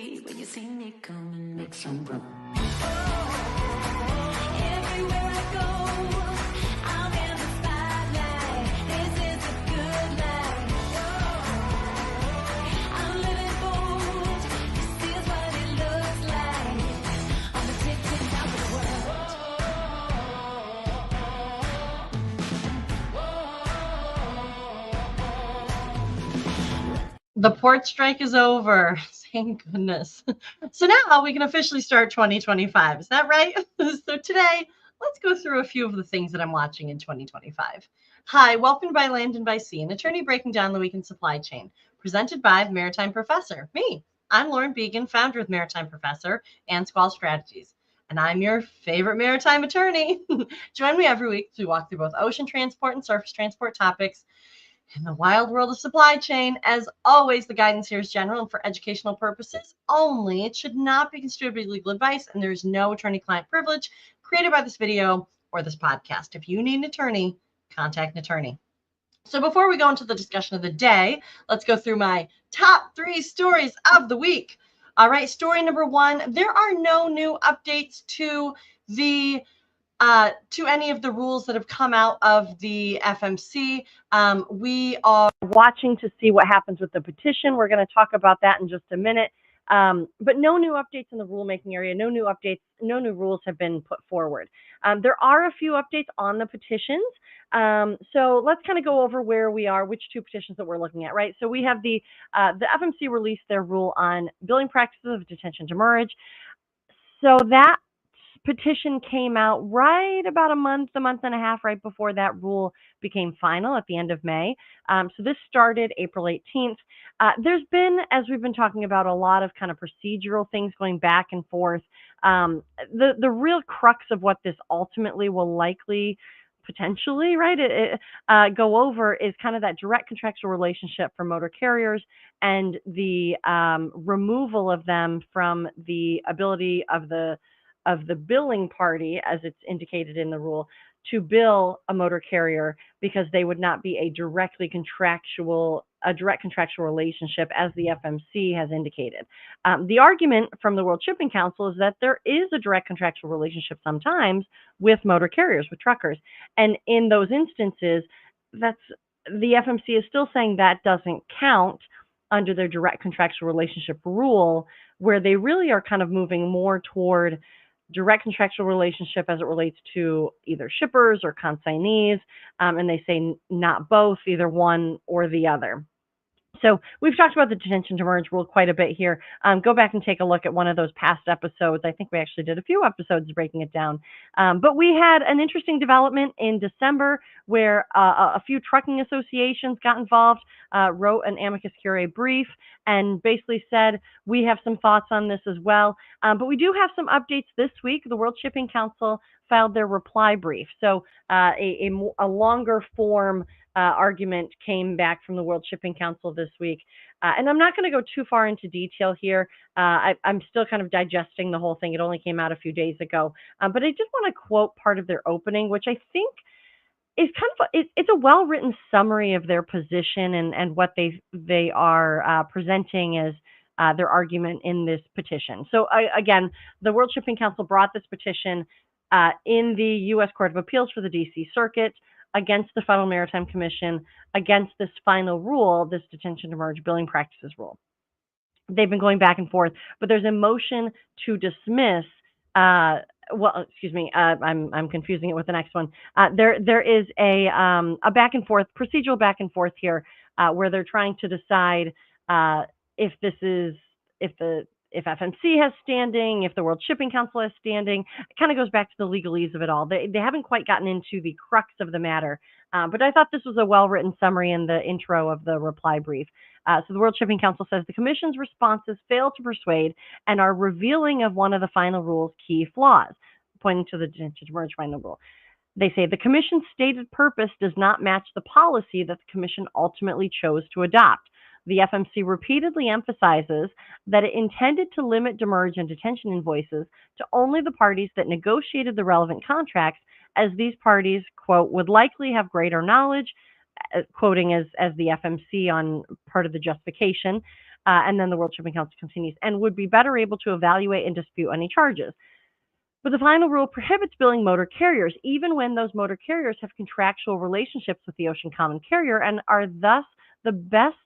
me when you see me come and make some room. Everywhere I go, I'm in the spotlight. This is a good life. I'm living bold. This is what it looks like. I'm addicted out the world. The port strike is over. Thank goodness. So now we can officially start 2025. Is that right? So today, let's go through a few of the things that I'm watching in 2025. Hi, welcome by Land and by Sea, an attorney breaking down the week in supply chain, presented by Maritime Professor, me. I'm Lauren Began, founder of Maritime Professor and Squall Strategies, and I'm your favorite maritime attorney. Join me every week to walk through both ocean transport and surface transport topics in the wild world of supply chain. As always, the guidance here is general and for educational purposes only. It should not be considered to be legal advice, and there is no attorney-client privilege created by this video or this podcast. If you need an attorney, contact an attorney. So before we go into the discussion of the day, let's go through my top 3 stories of the week. All right, story number 1, there are no new updates to any of the rules that have come out of the FMC. We are watching to see what happens with the petition. We're going to talk about that in just a minute. But no new updates in the rulemaking area, no new updates, no new rules have been put forward. There are a few updates on the petitions. So let's kind of go over where we are, which 2 petitions that we're looking at, right? So we have the FMC released their rule on billing practices of detention demurrage. So that petition came out right about a month and a half right before that rule became final at the end of May. So this started April 18th. There's been, as we've been talking about, a lot of kind of procedural things going back and forth. The real crux of what this ultimately will likely potentially, right, go over is kind of that direct contractual relationship for motor carriers and the removal of them from the ability of the billing party, as it's indicated in the rule, to bill a motor carrier because they would not be a direct contractual relationship, as the FMC has indicated. The argument from the World Shipping Council is that there is a direct contractual relationship sometimes with motor carriers, with truckers. And in those instances, the FMC is still saying that doesn't count under their direct contractual relationship rule, where they really are kind of moving more toward direct contractual relationship as it relates to either shippers or consignees, and they say not both, either one or the other. So we've talked about the detention demurrage rule quite a bit here. Go back and take a look at one of those past episodes. I think we actually did a few episodes breaking it down. But we had an interesting development in December where a few trucking associations got involved, wrote an amicus curiae brief, and basically said, we have some thoughts on this as well. But we do have some updates this week. The World Shipping Council filed their reply brief. So a longer form argument came back from the World Shipping Council this week. And I'm not going to go too far into detail here. I'm still kind of digesting the whole thing. It only came out a few days ago. But I just want to quote part of their opening, which I think is kind of it's a well-written summary of their position and what they are presenting as their argument in this petition. So again, the World Shipping Council brought this petition in the U.S. Court of Appeals for the D.C. Circuit against the Federal Maritime Commission, against this final rule, this detention demurrage billing practices rule. They've been going back and forth, but there's a motion to dismiss. I'm confusing it with the next one. There is a back and forth, procedural back and forth here, where they're trying to decide if FMC has standing, if the World Shipping Council has standing. It kind of goes back to the legalese of it all. They haven't quite gotten into the crux of the matter, but I thought this was a well-written summary in the intro of the reply brief. So the World Shipping Council says the Commission's responses fail to persuade and are revealing of one of the final rule's key flaws, pointing to the detention demurrage final rule. They say the Commission's stated purpose does not match the policy that the Commission ultimately chose to adopt. The FMC repeatedly emphasizes that it intended to limit demurrage and detention invoices to only the parties that negotiated the relevant contracts, as these parties, quote, would likely have greater knowledge, quoting as the FMC on part of the justification, And then the World Shipping Council continues, and would be better able to evaluate and dispute any charges. But the final rule prohibits billing motor carriers, even when those motor carriers have contractual relationships with the ocean common carrier and are thus the best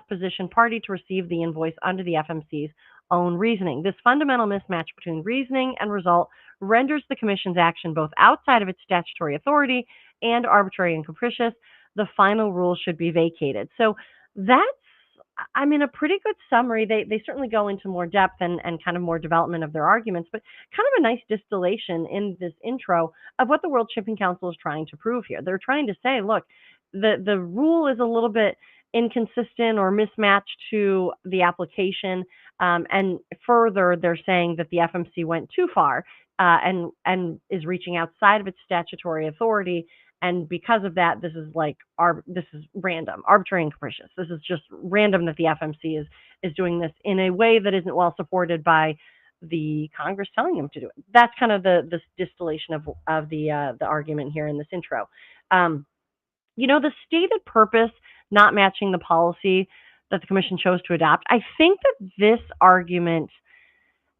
positioned party to receive the invoice under the FMC's own reasoning. This fundamental mismatch between reasoning and result renders the Commission's action both outside of its statutory authority and arbitrary and capricious. The final rule should be vacated. So that's, I mean, a pretty good summary. They certainly go into more depth and kind of more development of their arguments, but kind of a nice distillation in this intro of what the World Shipping Council is trying to prove here. They're trying to say, look, the rule is a little bit inconsistent or mismatched to the application, and further, they're saying that the FMC went too far and is reaching outside of its statutory authority. And because of that, this is random, arbitrary and capricious. This is just random that the FMC is doing this in a way that isn't well supported by the Congress telling them to do it. That's kind of the distillation of the argument here in this intro. The stated purpose not matching the policy that the Commission chose to adopt. I think that this argument,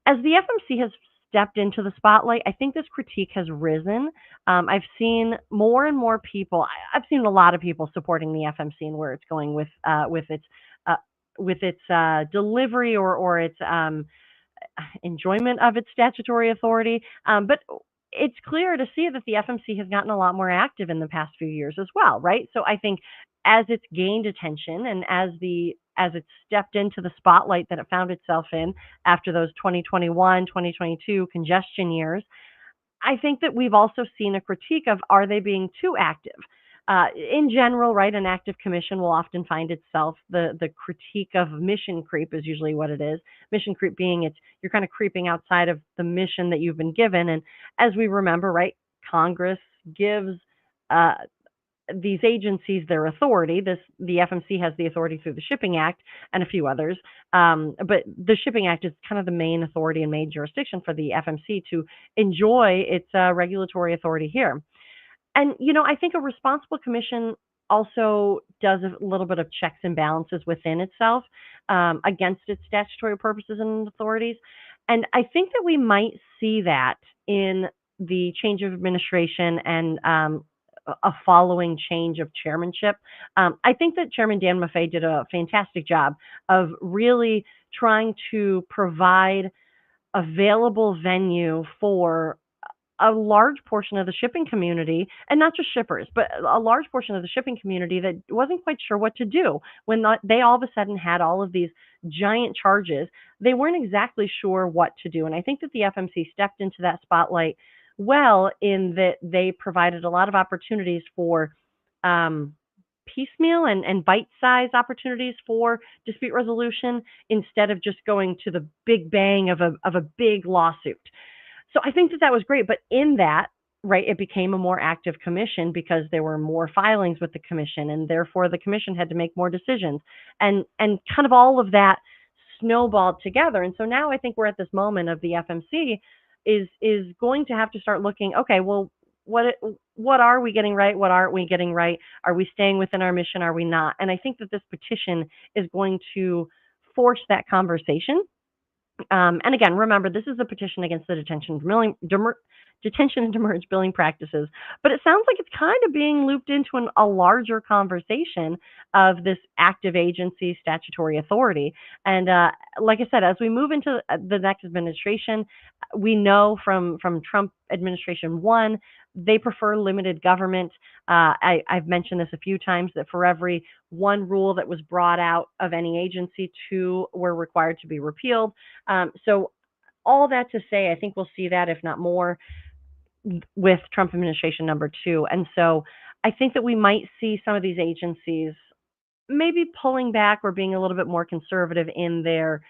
as the FMC has stepped into the spotlight, I think this critique has risen. I've seen more and more people. I've seen a lot of people supporting the FMC and where it's going with its delivery or its enjoyment of its statutory authority. But it's clear to see that the FMC has gotten a lot more active in the past few years as well, right? So I think as it's gained attention and as it stepped into the spotlight that it found itself in after those 2021, 2022 congestion years, I think that we've also seen a critique of, are they being too active? In general, right, an active commission will often find itself, the critique of mission creep is usually what it is. Mission creep being you're kind of creeping outside of the mission that you've been given. And as we remember, right, Congress gives these agencies their authority. The FMC has the authority through the Shipping Act and a few others. But the Shipping Act is kind of the main authority and main jurisdiction for the FMC to enjoy its regulatory authority here. And, I think a responsible commission also does a little bit of checks and balances within itself against its statutory purposes and authorities. And I think that we might see that in the change of administration and a following change of chairmanship. I think that Chairman Dan Maffei did a fantastic job of really trying to provide available venue for a large portion of the shipping community, and not just shippers, but a large portion of the shipping community that wasn't quite sure what to do when they all of a sudden had all of these giant charges. They weren't exactly sure what to do. And I think that the FMC stepped into that spotlight well, in that they provided a lot of opportunities for piecemeal and bite-sized opportunities for dispute resolution instead of just going to the big bang of a big lawsuit. So I think that was great. But in that, right, it became a more active commission because there were more filings with the commission, and therefore the commission had to make more decisions, and kind of all of that snowballed together. And so now I think we're at this moment of the FMC is going to have to start looking, okay, well, what are we getting right? What aren't we getting right? Are we staying within our mission? Are we not? And I think that this petition is going to force that conversation. And again, remember, this is a petition against the detention and demurrage billing practices, but it sounds like it's kind of being looped into a larger conversation of this active agency statutory authority. And like I said, as we move into the next administration, we know from Trump administration 1, they prefer limited government. I've mentioned this a few times, that for every 1 rule that was brought out of any agency, 2 were required to be repealed. So all that to say, I think we'll see that, if not more, with Trump administration number 2. And so I think that we might see some of these agencies maybe pulling back or being a little bit more conservative in their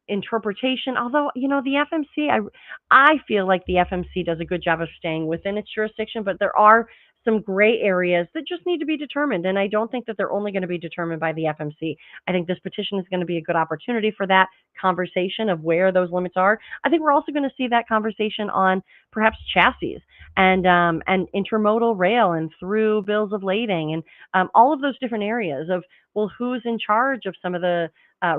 interpretation. Although, the FMC, I feel like the FMC does a good job of staying within its jurisdiction, but there are some gray areas that just need to be determined. And I don't think that they're only going to be determined by the FMC. I think this petition is going to be a good opportunity for that conversation of where those limits are. I think we're also going to see that conversation on perhaps chassis and intermodal rail and through bills of lading and all of those different areas of well, who's in charge of some of the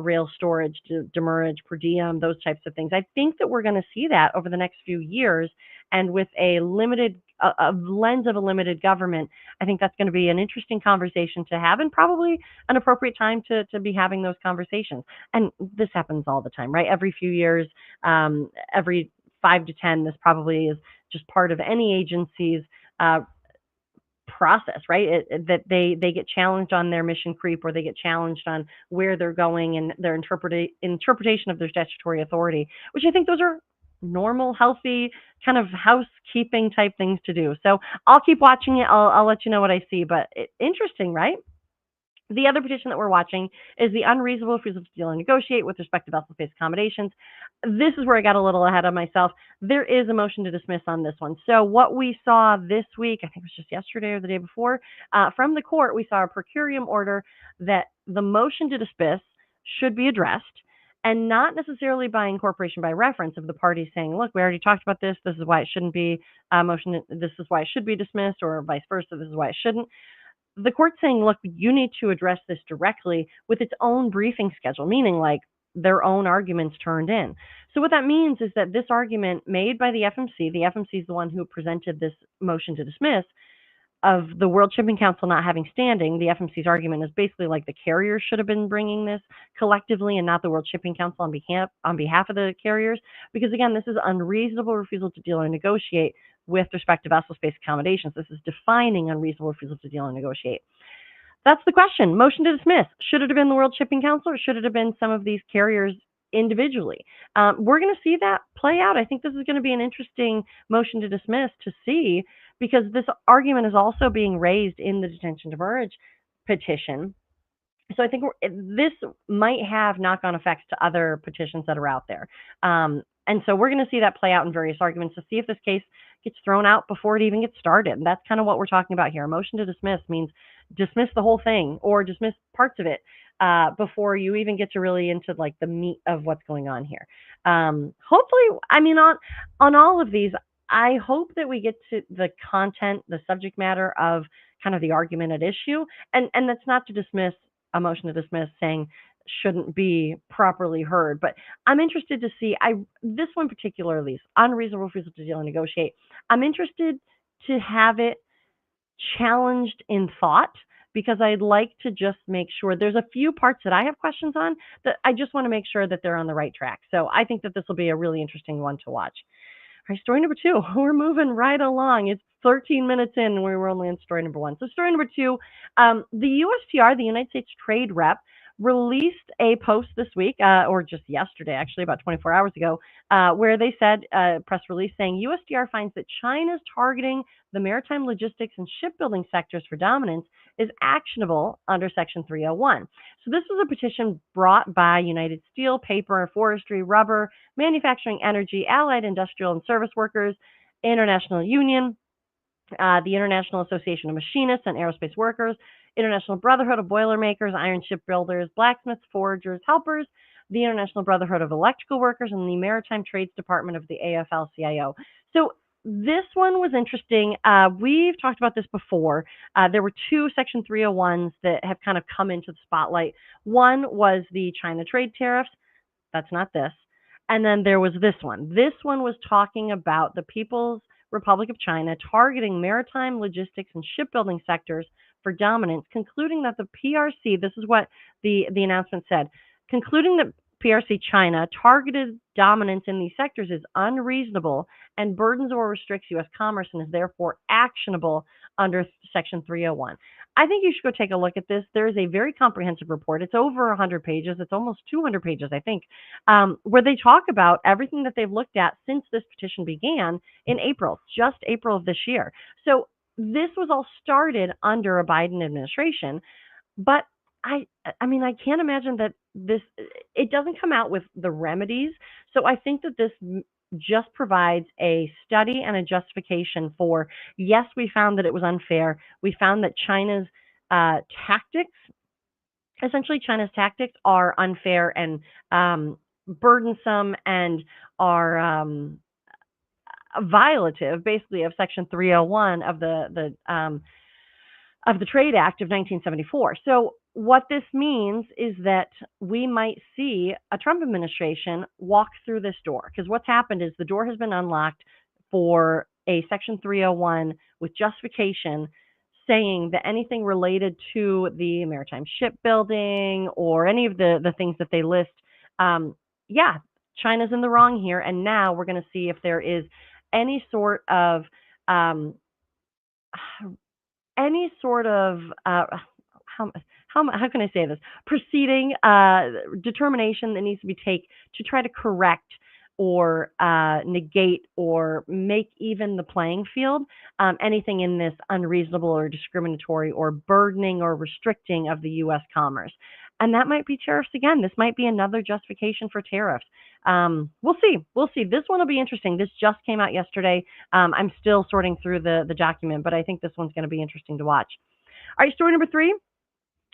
rail storage, demurrage, per diem, those types of things? I think that we're going to see that over the next few years. And with a lens of a limited government, I think that's going to be an interesting conversation to have, and probably an appropriate time to be having those conversations. And this happens all the time, right? Every few years, every 5 to 10, this probably is just part of any agency's process, right? That they get challenged on their mission creep, or they get challenged on where they're going and their interpretation of their statutory authority, which I think those are normal, healthy kind of housekeeping type things to do. So I'll keep watching it. I'll let you know what I see, but interesting, right? The other petition that we're watching is the unreasonable refusal to deal and negotiate with respect to vessel-based accommodations. This is where I got a little ahead of myself. There is a motion to dismiss on this one. So what we saw this week, I think it was just yesterday or the day before, from the court, we saw a per curiam order that the motion to dismiss should be addressed, and not necessarily by incorporation by reference of the parties saying, look, we already talked about this. This is why it shouldn't be a motion. This is why it should be dismissed, or vice versa. This is why it shouldn't. The court's saying, look, you need to address this directly with its own briefing schedule, meaning like their own arguments turned in. So what that means is that this argument made by the FMC is the one who presented this motion to dismiss, of the World Shipping Council not having standing. The FMC's argument is basically like the carriers should have been bringing this collectively, and not the World Shipping Council on behalf of the carriers, because again, this is unreasonable refusal to deal or negotiate with respect to vessel-based accommodations. This is defining unreasonable refusal to deal or negotiate. That's the question. Motion to dismiss. Should it have been the World Shipping Council, or should it have been some of these carriers individually? We're going to see that play out. I think this is going to be an interesting motion to dismiss to see, because this argument is also being raised in the detention demurrage petition. So I think this might have knock-on effects to other petitions that are out there. And so we're going to see that play out in various arguments to see if this case gets thrown out before it even gets started. And that's kind of what we're talking about here. A motion to dismiss means dismiss the whole thing, or dismiss parts of it before you even get to really into like the meat of what's going on here. Hopefully, I mean, on all of these, I hope that we get to the content, the subject matter of kind of the argument at issue. And that's not to dismiss a motion to dismiss saying shouldn't be properly heard. But I'm interested to see, this one particularly, unreasonable refusal to deal and negotiate, I'm interested to have it challenged in thought, because I'd like to just make sure there's a few parts that I have questions on that I just want to make sure that they're on the right track. So I think that this will be a really interesting one to watch. All right, story number 2. We're moving right along. It's 13 minutes in, and we were only on story number 1. So story number 2, the USTR, the United States Trade Rep, released a post this week, or just yesterday, actually, about 24 hours ago, where they said, press release saying, USTR finds that China's targeting the maritime logistics and shipbuilding sectors for dominance is actionable under Section 301. So this was a petition brought by United Steel, Paper, Forestry, Rubber, Manufacturing, Energy, Allied Industrial and Service Workers, International Union, the International Association of Machinists and Aerospace Workers, International Brotherhood of Boilermakers, Iron Shipbuilders, Blacksmiths, Forgers, Helpers, the International Brotherhood of Electrical Workers, and the Maritime Trades Department of the AFL-CIO. So this one was interesting. We've talked about this before. There were 2 Section 301s that have kind of come into the spotlight. One was the China trade tariffs. That's not this. And then there was this one. This one was talking about the People's Republic of China targeting maritime, logistics, and shipbuilding sectors for dominance, concluding that the PRC, this is what the announcement said, concluding that PRC China targeted dominance in these sectors is unreasonable and burdens or restricts U.S. commerce and is therefore actionable under Section 301. I think you should go take a look at this. There is a very comprehensive report. It's over 100 pages. It's almost 200 pages, I think, where they talk about everything that they've looked at since this petition began in April, just April of this year. So this was all started under a Biden administration, but I mean, I can't imagine that it doesn't come out with the remedies. So I think that this just provides a study and a justification for, yes, we found that it was unfair. We found that China's tactics are unfair and burdensome and are violative, basically, of Section 301 of the Trade Act of 1974. So what this means is that we might see a Trump administration walk through this door, because what's happened is the door has been unlocked for a Section 301 with justification saying that anything related to the maritime shipbuilding or any of the things that they list, yeah, China's in the wrong here. And now we're going to see if there is any sort of um, any sort of how how can I say this, proceeding determination that needs to be taken to try to correct or negate or make even the playing field anything in this unreasonable or discriminatory or burdening or restricting of the U.S. commerce. And that might be tariffs again. This might be another justification for tariffs. We'll see. We'll see. This one will be interesting. This just came out yesterday. I'm still sorting through the document, but I think this one's going to be interesting to watch. All right, story number 3.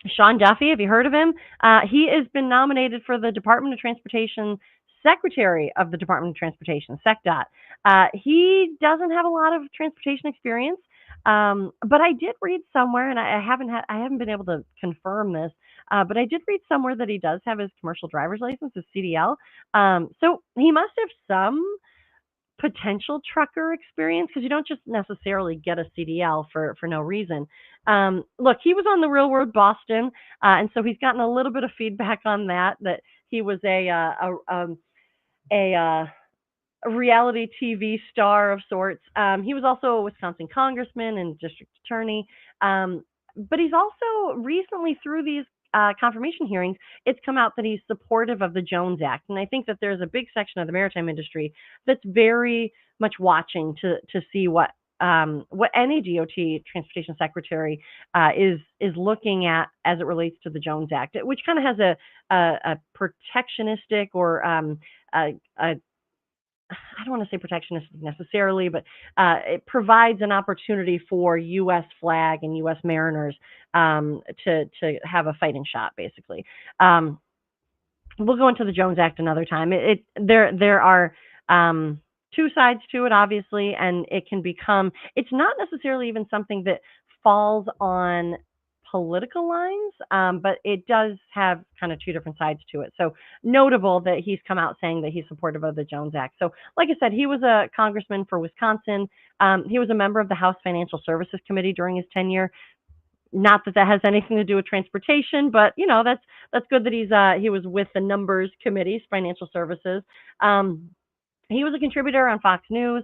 Sean Duffy, have you heard of him? He has been nominated for the Department of Transportation, Secretary of the Department of Transportation, SecDOT. He doesn't have a lot of transportation experience, but I did read somewhere, and I haven't been able to confirm this, but I did read somewhere that he does have his commercial driver's license, his CDL. So he must have some potential trucker experience, because you don't just necessarily get a CDL for no reason. Look, he was on The Real World Boston, and so he's gotten a little bit of feedback on that he was a reality TV star of sorts. He was also a Wisconsin congressman and district attorney. But he's also recently, through these confirmation hearings, it's come out that he's supportive of the Jones Act. And I think that there's a big section of the maritime industry that's very much watching to see what any DOT transportation secretary is looking at as it relates to the Jones Act, which kind of has a protectionistic or I don't want to say protectionistic necessarily, but it provides an opportunity for U.S. flag and U.S. mariners to have a fighting shot, basically. We'll go into the Jones Act another time. There are two sides to it, obviously, and it can become, it's not necessarily even something that falls on political lines, but it does have kind of two different sides to it. So notable that he's come out saying that he's supportive of the Jones Act. So like I said, he was a congressman for Wisconsin. He was a member of the House Financial Services Committee during his tenure. Not that has anything to do with transportation, but you know, that's good that he was with the numbers committees, financial services. He was a contributor on Fox News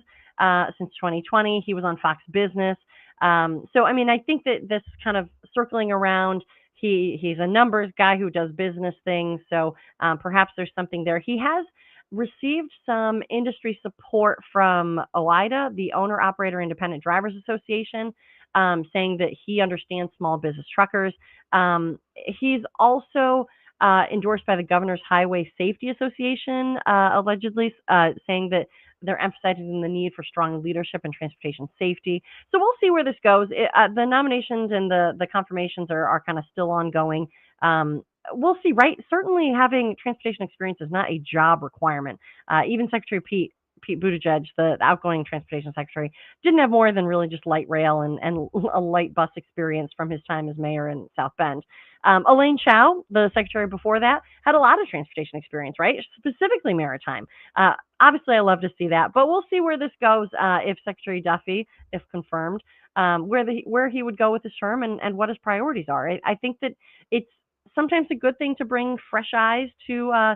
since 2020. He was on Fox Business. So, I mean, I think that this kind of circling around, he's a numbers guy who does business things. So perhaps there's something there. He has received some industry support from OIDA, the Owner Operator Independent Drivers Association, saying that he understands small business truckers. He's also endorsed by the Governor's Highway Safety Association, allegedly, saying that they're emphasizing the need for strong leadership and transportation safety. So we'll see where this goes. The nominations and the confirmations are kind of still ongoing. We'll see, right? Certainly having transportation experience is not a job requirement. Even Secretary Pete Buttigieg, the outgoing transportation secretary, didn't have more than really just light rail and a light bus experience from his time as mayor in South Bend. Elaine Chao, the secretary before that, had a lot of transportation experience, right? Specifically maritime. Obviously, I love to see that, but we'll see where this goes if Secretary Duffy, if confirmed, where he would go with his term and what his priorities are. I think that it's sometimes a good thing to bring fresh eyes to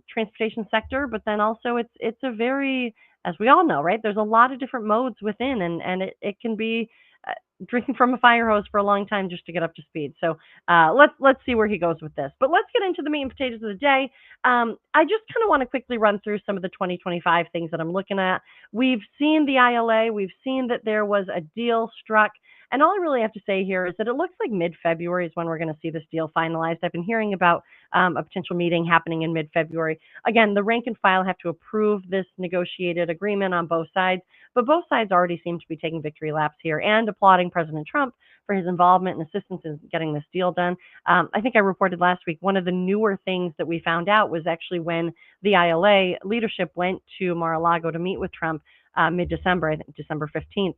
transportation sector, but then also it's a very, as we all know, right? There's a lot of different modes within, and it can be drinking from a fire hose for a long time just to get up to speed. So let's see where he goes with this. But let's get into the meat and potatoes of the day. I just kind of want to quickly run through some of the 2025 things that I'm looking at. We've seen the ILA. We've seen that there was a deal struck. And all I really have to say here is that it looks like mid-February is when we're going to see this deal finalized. I've been hearing about a potential meeting happening in mid-February. Again, the rank and file have to approve this negotiated agreement on both sides, but both sides already seem to be taking victory laps here and applauding President Trump for his involvement and assistance in getting this deal done. I think I reported last week, one of the newer things that we found out was actually when the ILA leadership went to Mar-a-Lago to meet with Trump mid-December, I think December 15th.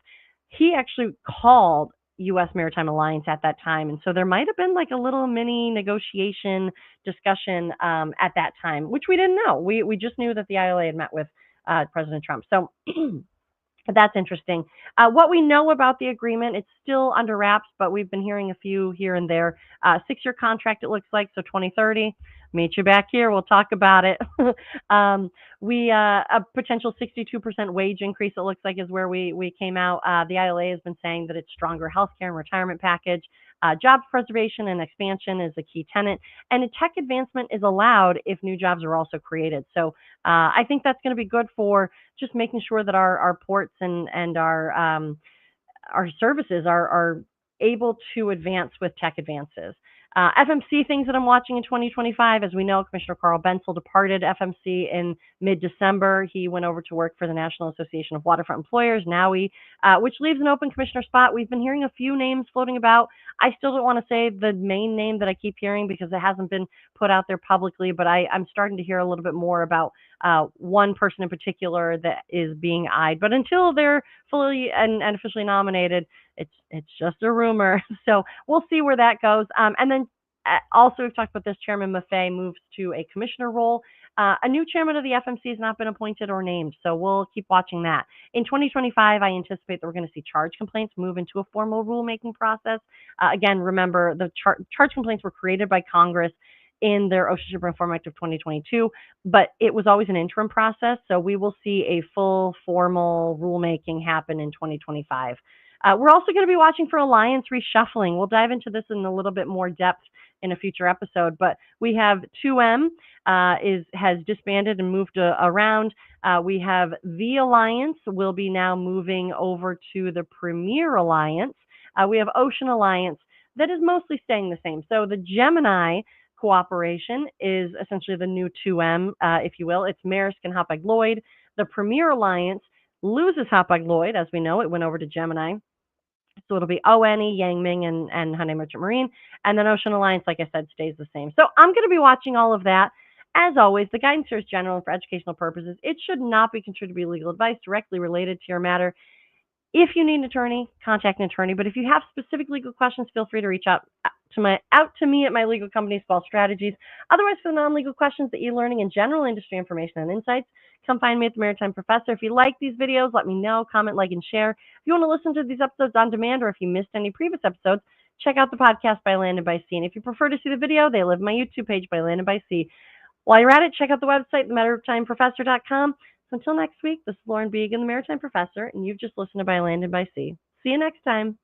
He actually called U.S. Maritime Alliance at that time. And so there might have been like a little mini negotiation discussion at that time, which we didn't know. We just knew that the ILA had met with President Trump. So that's interesting. What we know about the agreement, it's still under wraps, but we've been hearing a few here and there. 6-year contract, it looks like, so 2030. Meet you back here. We'll talk about it. A potential 62% wage increase, it looks like, is where we came out. The ILA has been saying that it's stronger healthcare and retirement package. Jobs preservation and expansion is a key tenet, and a tech advancement is allowed if new jobs are also created. So I think that's going to be good for just making sure that our ports and our services are able to advance with tech advances. FMC things that I'm watching in 2025, as we know, Commissioner Carl Bensel departed FMC in mid-December. He went over to work for the National Association of Waterfront Employers, NAWI, which leaves an open commissioner spot. We've been hearing a few names floating about. I still don't want to say the main name that I keep hearing because it hasn't been put out there publicly, but I'm starting to hear a little bit more about one person in particular that is being eyed. But until they're fully and officially nominated, it's just a rumor. So we'll see where that goes. And then also, we've talked about this, Chairman Maffei moves to a commissioner role. A new chairman of the FMC has not been appointed or named, so we'll keep watching that. In 2025, I anticipate that we're going to see charge complaints move into a formal rulemaking process. Again, remember, the charge complaints were created by Congress in their OSHA Shipper Reform Act of 2022, but it was always an interim process, so we will see a full formal rulemaking happen in 2025. We're also going to be watching for alliance reshuffling. We'll dive into this in a little bit more depth in a future episode, but we have 2M has disbanded and moved around. We have the Alliance will be now moving over to the Premier Alliance. We have Ocean Alliance that is mostly staying the same. So the Gemini cooperation is essentially the new 2M, if you will. It's Maersk and Hapag-Lloyd. The Premier Alliance loses Hapag-Lloyd, as we know. It went over to Gemini. So it'll be ONE, Yang Ming, and Hyundai Merchant Marine. And then Ocean Alliance, like I said, stays the same. So I'm going to be watching all of that. As always, the guidance here is general and for educational purposes. It should not be considered to be legal advice directly related to your matter. If you need an attorney, contact an attorney. But if you have specific legal questions, feel free to reach out to me at my legal company, Spall Strategies. Otherwise, for the non-legal questions, the e-learning and general industry information and insights, come find me at the Maritime Professor. If you like these videos, let me know, comment, like, and share. If you want to listen to these episodes on demand, or if you missed any previous episodes, check out the podcast by Land and by Sea. And if you prefer to see the video, they live on my YouTube page by Land and by Sea. While you're at it, check out the website, themaritimeprofessor.com. So until next week, this is Lauren Beegan, the Maritime Professor, and you've just listened to By Land and by Sea. See you next time.